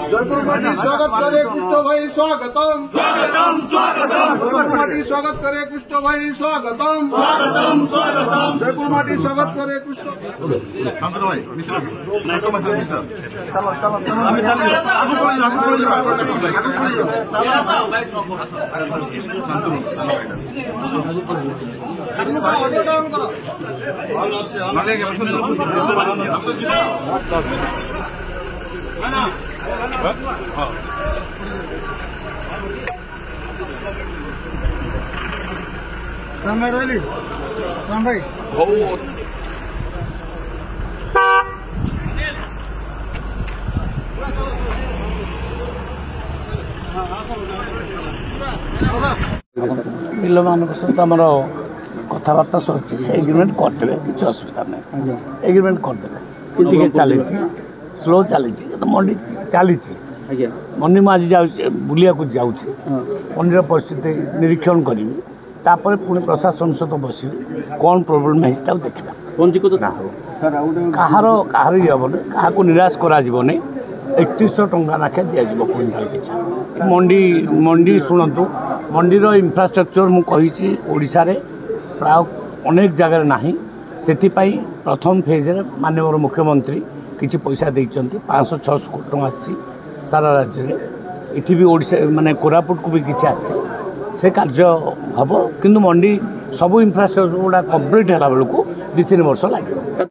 जयपुर माटी स्वागत करे कृष्ण भाई स्वागतम स्वागतम स्वागतम। जयपुर माटी स्वागत करे कृष्ण भाई स्वागतम स्वागतम स्वागतम। जयपुर माटी स्वागत करे कृष्ण राम भाई रोली राम भाई मिल मान सहित आम कथबार्ता सर से एग्रीमेंट करदे कि असुविधा नहीं एग्रीमेंट करदे चली स्लो चली तो मंडी चली मंडी में आज जाऊँ बुलिया जाऊँगी मंडीर परिस्थिति निरीक्षण करी तापर पुणी प्रशासन सहित बस कौन प्रोब्लेम है देखा पंजीकृत कहार कहार ये हेन क्या निराश कर 3100 टंका नाखे दिज्व क्विंटाल पिछा मंडी शुणु मंडीर इंफ्रास्ट्रक्चर मुझे ओडिशा रे प्राय अनेक जगार ना से प्रथम फेज माननीय मुख्यमंत्री किसी पैसा देते 500-600 कोटी टंका आसी सारा राज्य में इटी भी ओडिशा माने कोरापुट को भी किसी आसी से कार्य हम किंतु मंडी सब इंफ्रास्ट्रक्चर गुड़ा कंप्लीट है बेलू 2-3 वर्ष लगे।